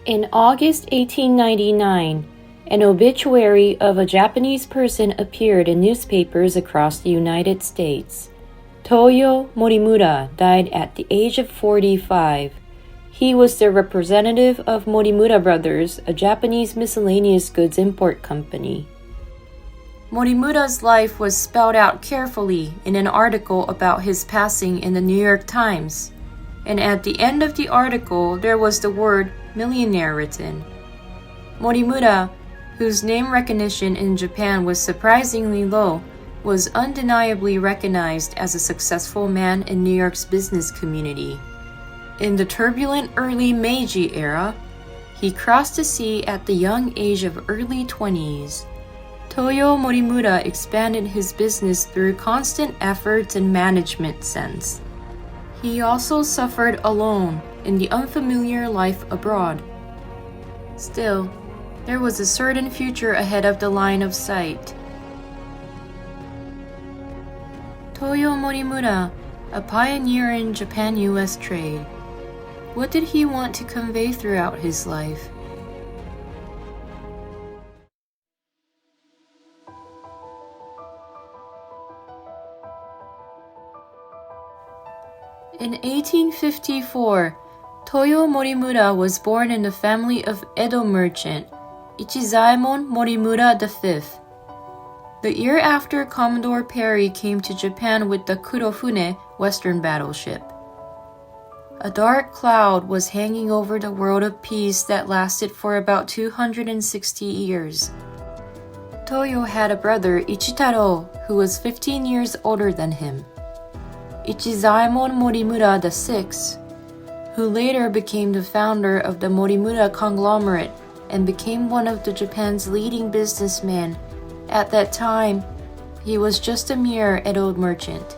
In August 1899, an obituary of a Japanese person appeared in newspapers across the United States. Toyo Morimura died at the age of 45. He was the representative of Morimura Brothers, a Japanese miscellaneous goods import company. Morimura's life was spelled out carefully in an article about his passing in the New York Times, and at the end of the article there was the word Millionaire written. Morimura, whose name recognition in Japan was surprisingly low, was undeniably recognized as a successful man in New York's business community. In the turbulent early Meiji era, he crossed the sea at the young age of early 20s. Toyo Morimura expanded his business through constant efforts and management sense. He also suffered alone in the unfamiliar life abroad. Still, there was a certain future ahead of the line of sight. Toyo Morimura, a pioneer in Japan-US trade. What did he want to convey throughout his life? In 1854, Toyo Morimura was born in the family of Edo merchant Ichizaemon Morimura V. The year after Commodore Perry came to Japan with the Kurofune Western battleship. A dark cloud was hanging over the world of peace that lasted for about 260 years. Toyo had a brother Ichitaro who was 15 years older than him. Ichizaemon Morimura VI, who later became the founder of the Morimura conglomerate and became one of Japan's leading businessmen. At that time, he was just a mere Edo merchant.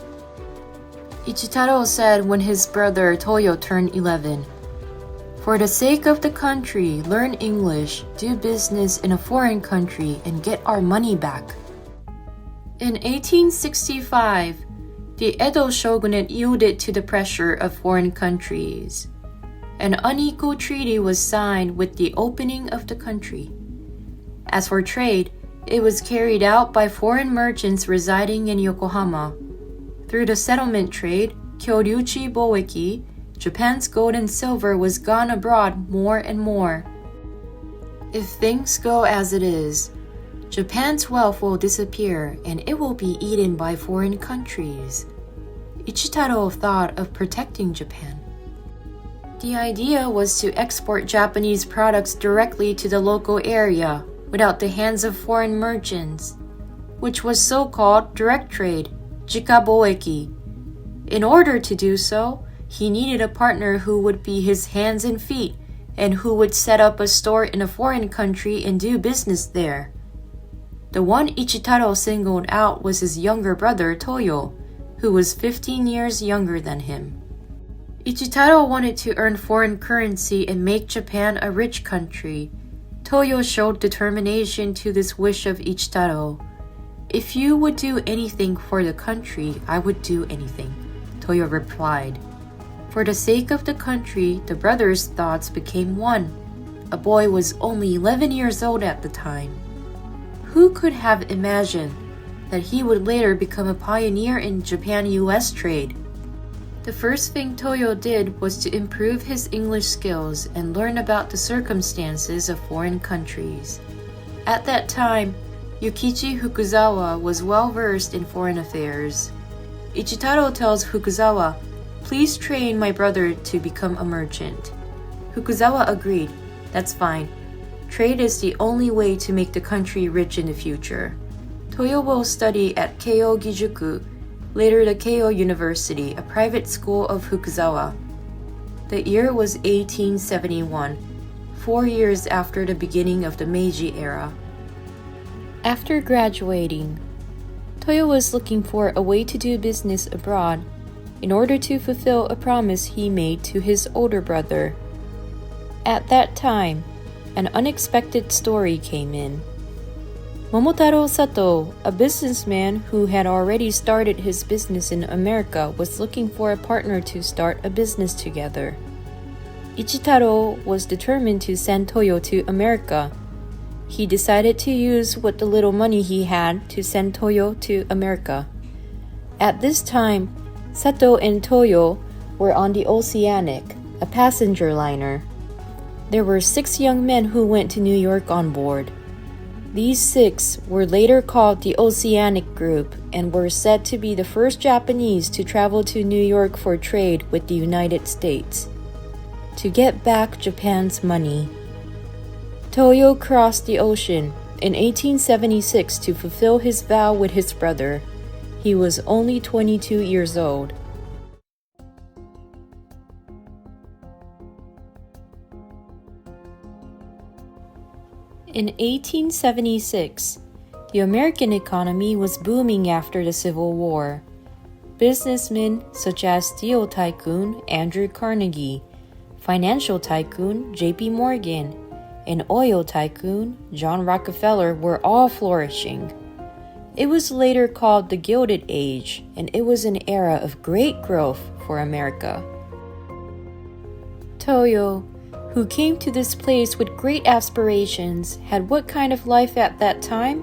Ichitaro said when his brother Toyo turned 11, "For the sake of the country, learn English, do business in a foreign country, and get our money back." In 1865, the Edo shogunate yielded to the pressure of foreign countries. An unequal treaty was signed with the opening of the country. As for trade, it was carried out by foreign merchants residing in Yokohama. Through the settlement trade, Kyoryuchi Boeki, Japan's gold and silver was gone abroad more and more. If things go as it is, Japan's wealth will disappear and it will be eaten by foreign countries. Ichitaro thought of protecting Japan. The idea was to export Japanese products directly to the local area without the hands of foreign merchants, which was so-called direct trade, jikaboeki. In order to do so, he needed a partner who would be his hands and feet and who would set up a store in a foreign country and do business there. The one Ichitaro singled out was his younger brother Toyo, who was 15 years younger than him. Ichitaro wanted to earn foreign currency and make Japan a rich country. Toyo showed determination to this wish of Ichitaro. "If you would do anything for the country, I would do anything," Toyo replied. For the sake of the country, the brothers' thoughts became one. A boy was only 11 years old at the time. Who could have imagined that he would later become a pioneer in Japan-US trade? The first thing Toyo did was to improve his English skills and learn about the circumstances of foreign countries. At that time, Yukichi Fukuzawa was well versed in foreign affairs. Ichitaro tells Fukuzawa, "Please train my brother to become a merchant." Fukuzawa agreed, "That's fine. Trade is the only way to make the country rich in the future." Toyo will study at Keio Gijuku, later the Keio University, a private school of Fukuzawa. The year was 1871, 4 years after the beginning of the Meiji era. After graduating, Toyo was looking for a way to do business abroad in order to fulfill a promise he made to his older brother. At that time, an unexpected story came in. Momotaro Sato, a businessman who had already started his business in America, was looking for a partner to start a business together. Ichitaro was determined to send Toyo to America. He decided to use what the little money he had to send Toyo to America. At this time, Sato and Toyo were on the Oceanic, a passenger liner. There were 6 young men who went to New York on board. These 6 were later called the Oceanic Group and were said to be the first Japanese to travel to New York for trade with the United States, to get back Japan's money. Toyo crossed the ocean in 1876 to fulfill his vow with his brother. He was only 22 years old. In 1876, the American economy was booming after the Civil War. Businessmen such as steel tycoon Andrew Carnegie, financial tycoon J.P. Morgan, and oil tycoon John Rockefeller were all flourishing. It was later called the Gilded Age, and it was an era of great growth for America. Toyo, who came to this place with great aspirations, had what kind of life at that time?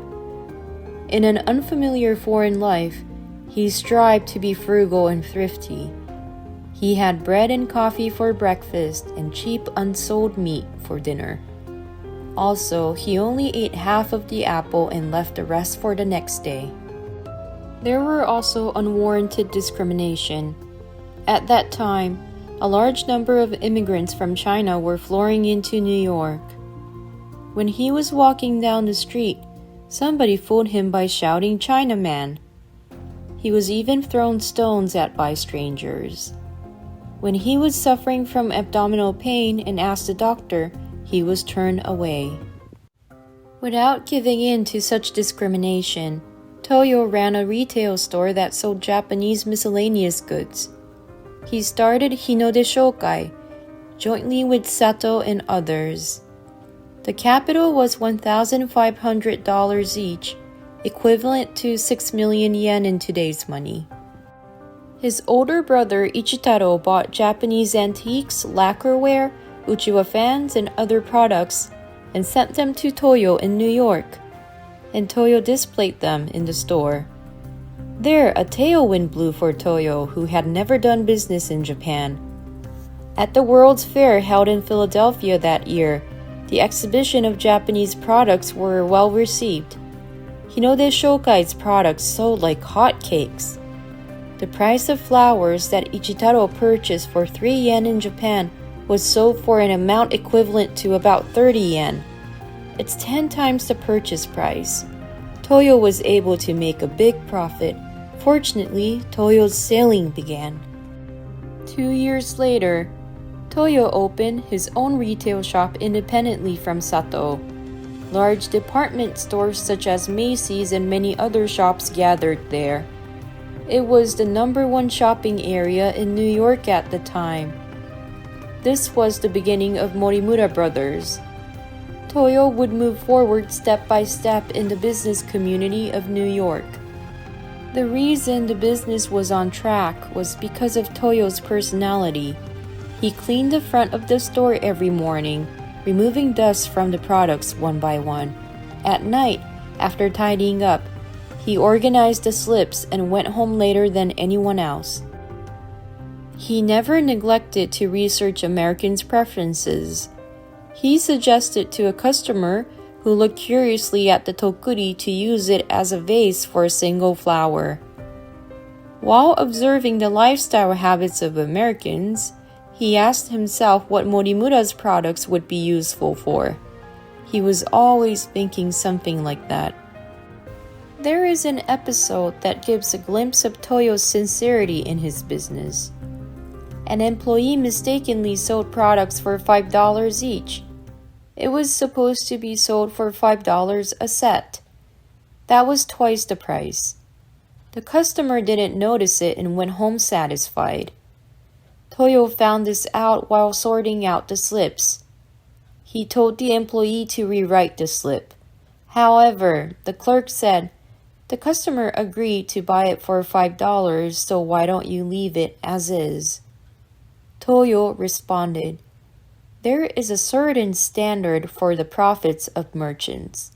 In an unfamiliar foreign life, he strived to be frugal and thrifty. He had bread and coffee for breakfast and cheap unsold meat for dinner. Also, he only ate half of the apple and left the rest for the next day. There were also unwarranted discrimination. At that time, a large number of immigrants from China were flowing into New York. When he was walking down the street, somebody fooled him by shouting "Chinaman." He was even thrown stones at by strangers. When he was suffering from abdominal pain and asked the doctor, he was turned away. Without giving in to such discrimination, Toyo ran a retail store that sold Japanese miscellaneous goods. He started Hinode Shokai, jointly with Sato and others. The capital was $1,500 each, equivalent to 6 million yen in today's money. His older brother Ichitaro bought Japanese antiques, lacquerware, uchiwa fans, and other products and sent them to Toyo in New York, and Toyo displayed them in the store. There, a tailwind blew for Toyo, who had never done business in Japan. At the World's Fair held in Philadelphia that year, the exhibition of Japanese products were well received. Hinode Shokai's products sold like hotcakes. The price of flowers that Ichitaro purchased for 3 yen in Japan was sold for an amount equivalent to about 30 yen. It's 10 times the purchase price. Toyo was able to make a big profit. Fortunately, Toyo's sailing began. 2 years later, Toyo opened his own retail shop independently from Sato. Large department stores such as Macy's and many other shops gathered there. It was the #1 shopping area in New York at the time. This was the beginning of Morimura Brothers. Toyo would move forward step by step in the business community of New York. The reason the business was on track was because of Toyo's personality. He cleaned the front of the store every morning, removing dust from the products one by one. At night, after tidying up, he organized the slips and went home later than anyone else. He never neglected to research Americans' preferences. He suggested to a customer who looked curiously at the tokuri to use it as a vase for a single flower. While observing the lifestyle habits of Americans, he asked himself what Morimura's products would be useful for. He was always thinking something like that. There is an episode that gives a glimpse of Toyo's sincerity in his business. An employee mistakenly sold products for $5 each. It was supposed to be sold for $5 a set. That was twice the price. The customer didn't notice it and went home satisfied. Toyo found this out while sorting out the slips. He told the employee to rewrite the slip. However, the clerk said, "The customer agreed to buy it for $5, so why don't you leave it as is?" Toyo responded, There is a certain standard for the profits of merchants.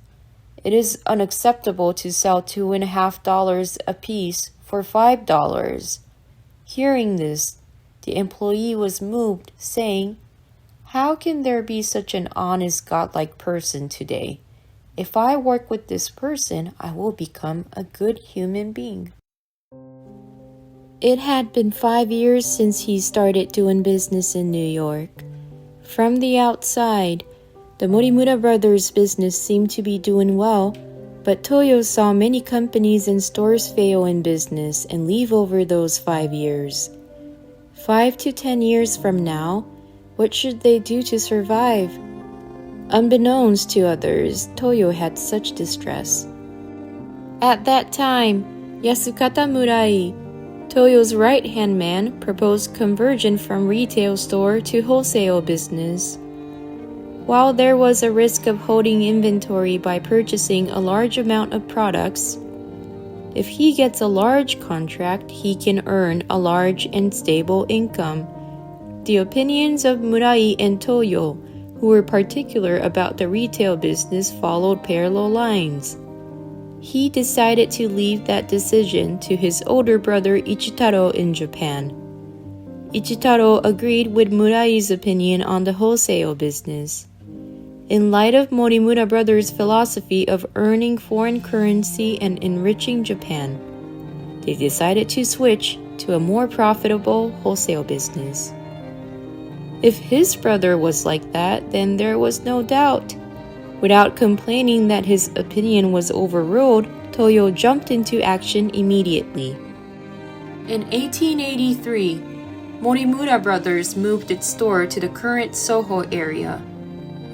It is unacceptable to sell $2.50 a piece for $5. Hearing this, the employee was moved, saying, "How can there be such an honest, godlike person today? If I work with this person, I will become a good human being." It had been 5 years since he started doing business in New York. From the outside, the Morimura brothers' business seemed to be doing well, but Toyo saw many companies and stores fail in business and leave over those 5 years. 5 to 10 years from now, what should they do to survive? Unbeknownst to others, Toyo had such distress. At that time, Yasukata Murai, Toyo's right-hand man, proposed conversion from retail store to wholesale business. While there was a risk of holding inventory by purchasing a large amount of products, if he gets a large contract, he can earn a large and stable income. The opinions of Murai and Toyo, who were particular about the retail business, followed parallel lines. He decided to leave that decision to his older brother Ichitaro in Japan. Ichitaro agreed with Murai's opinion on the wholesale business. In light of Morimura brothers' philosophy of earning foreign currency and enriching Japan, they decided to switch to a more profitable wholesale business. If his brother was like that, then there was no doubt. Without complaining that his opinion was overruled, Toyo jumped into action immediately. In 1883, Morimura Brothers moved its store to the current Soho area.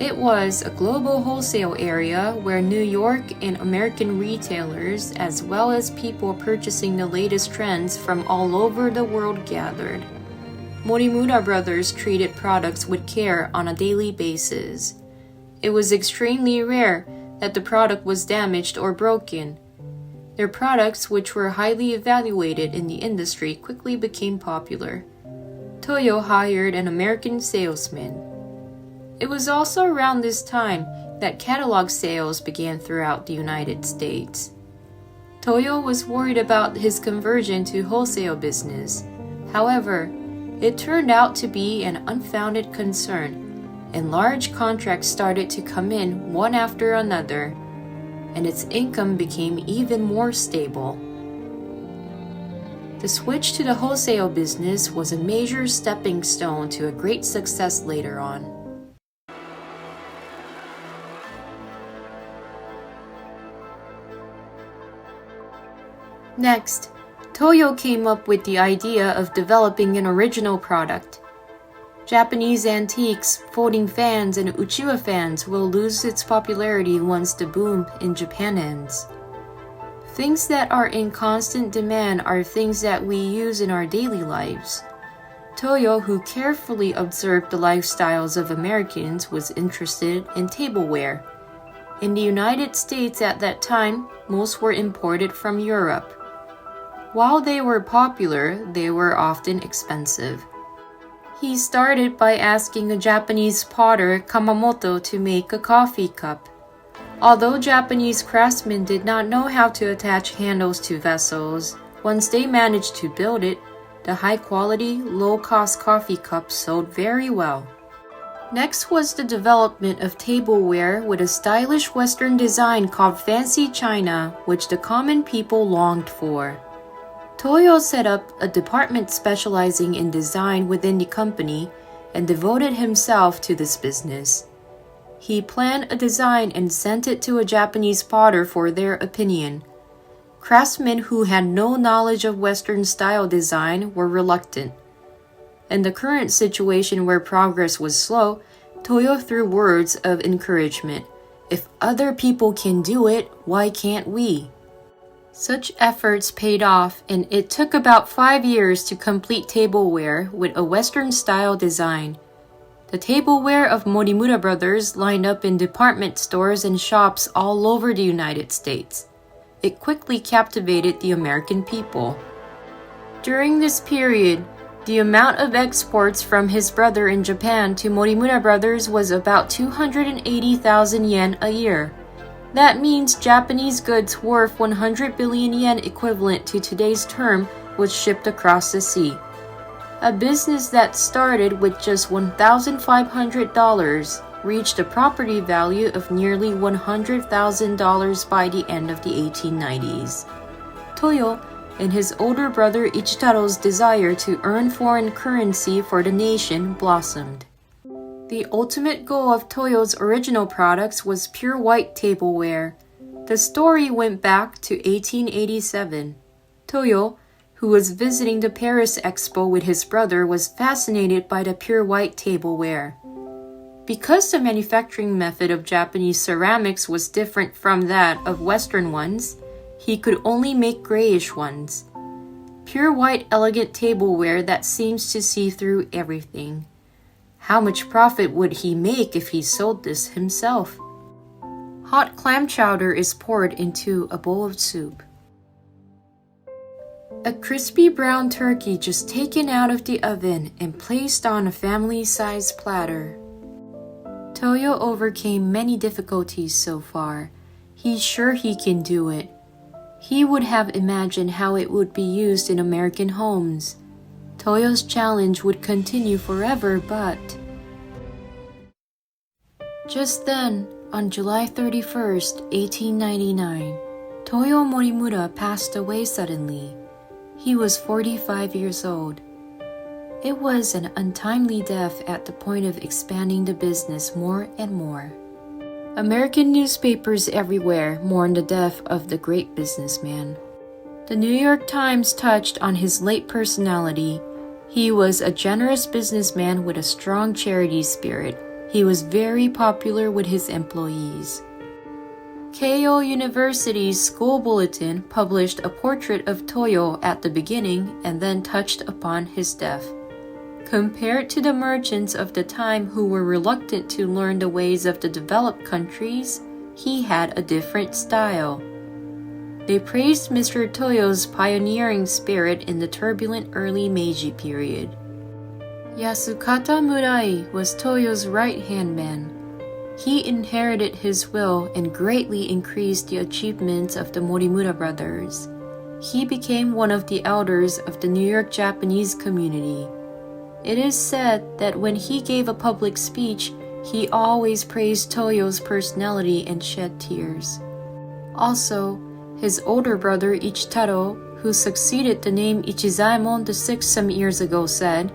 It was a global wholesale area where New York and American retailers, as well as people purchasing the latest trends from all over the world, gathered. Morimura Brothers treated products with care on a daily basis. It was extremely rare that the product was damaged or broken. Their products, which were highly evaluated in the industry, quickly became popular. Toyo hired an American salesman. It was also around this time that catalog sales began throughout the United States. Toyo was worried about his conversion to wholesale business. However, it turned out to be an unfounded concern, and large contracts started to come in one after another, and its income became even more stable. The switch to the wholesale business was a major stepping stone to a great success later on. Next, Toyo came up with the idea of developing an original product. Japanese antiques, folding fans, and uchiwa fans will lose its popularity once the boom in Japan ends. Things that are in constant demand are things that we use in our daily lives. Toyo, who carefully observed the lifestyles of Americans, was interested in tableware. In the United States at that time, most were imported from Europe. While they were popular, they were often expensive. He started by asking a Japanese potter, Kamamoto, to make a coffee cup. Although Japanese craftsmen did not know how to attach handles to vessels, once they managed to build it, the high-quality, low-cost coffee cup sold very well. Next was the development of tableware with a stylish Western design called fancy china, which the common people longed for. Toyo set up a department specializing in design within the company and devoted himself to this business. He planned a design and sent it to a Japanese potter for their opinion. Craftsmen who had no knowledge of Western style design were reluctant. In the current situation where progress was slow, Toyo threw words of encouragement. If other people can do it, why can't we? Such efforts paid off, and it took about 5 years to complete tableware with a Western-style design. The tableware of Morimura Brothers lined up in department stores and shops all over the United States. It quickly captivated the American people. During this period, The amount of exports from his brother in Japan to Morimura Brothers was about 280,000 yen a year. That means Japanese goods worth 100 billion yen equivalent to today's term was shipped across the sea. A business that started with just $1,500 reached a property value of nearly $100,000 by the end of the 1890s. Toyo and his older brother Ichitaro's desire to earn foreign currency for the nation blossomed. The ultimate goal of Toyo's original products was pure white tableware. The story went back to 1887. Toyo, who was visiting the Paris Expo with his brother, was fascinated by the pure white tableware. Because the manufacturing method of Japanese ceramics was different from that of Western ones, he could only make grayish ones. Pure white elegant tableware that seems to see through everything. How much profit would he make if he sold this himself? Hot clam chowder is poured into a bowl of soup. A crispy brown turkey just taken out of the oven and placed on a family-sized platter. Toyo overcame many difficulties so far. He's sure he can do it. He would have imagined how it would be used in American homes. Toyo's challenge would continue forever, but... Just then, on July 31st, 1899, Toyo Morimura passed away suddenly. He was 45 years old. It was an untimely death at the point of expanding the business more and more. American newspapers everywhere mourned the death of the great businessman. The New York Times touched on his late personality. He was a generous businessman with a strong charity spirit. He was very popular with his employees. Keio University's school bulletin published a portrait of Toyo at the beginning and then touched upon his death. Compared to the merchants of the time who were reluctant to learn the ways of the developed countries, he had a different style. They praised Mr. Toyo's pioneering spirit in the turbulent early Meiji period. Yasukata Murai was Toyo's right-hand man. He inherited his will and greatly increased the achievements of the Morimura brothers. He became one of the elders of the New York Japanese community. It is said that when he gave a public speech, he always praised Toyo's personality and shed tears. Also, his older brother Ichitaro, who succeeded the name Ichizaemon VI some years ago, said,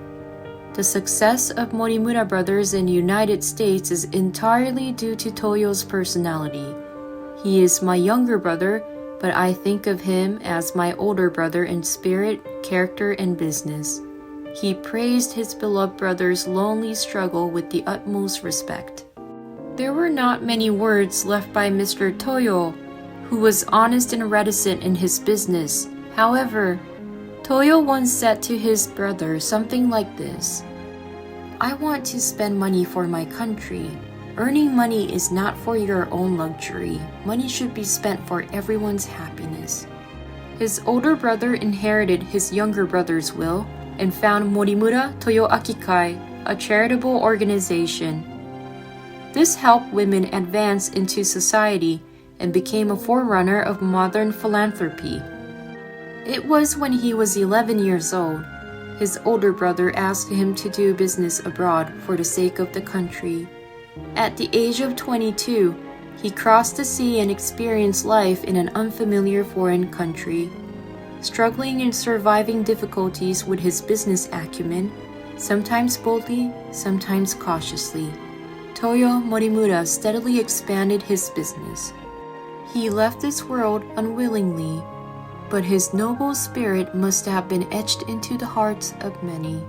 "The success of Morimura brothers in the United States is entirely due to Toyo's personality. He is my younger brother, but I think of him as my older brother in spirit, character, and business." He praised his beloved brother's lonely struggle with the utmost respect. There were not many words left by Mr. Toyo, who was honest and reticent in his business. However, Toyo once said to his brother something like this: "I want to spend money for my country. Earning money is not for your own luxury. Money should be spent for everyone's happiness." His older brother inherited his younger brother's will and found Morimura Toyo Akikai, a charitable organization. This helped women advance into society and became a forerunner of modern philanthropy. It was when he was 11 years old. His older brother asked him to do business abroad for the sake of the country. At the age of 22, he crossed the sea and experienced life in an unfamiliar foreign country. Struggling and surviving difficulties with his business acumen, sometimes boldly, sometimes cautiously, Toyo Morimura steadily expanded his business. He left this world unwillingly, but his noble spirit must have been etched into the hearts of many.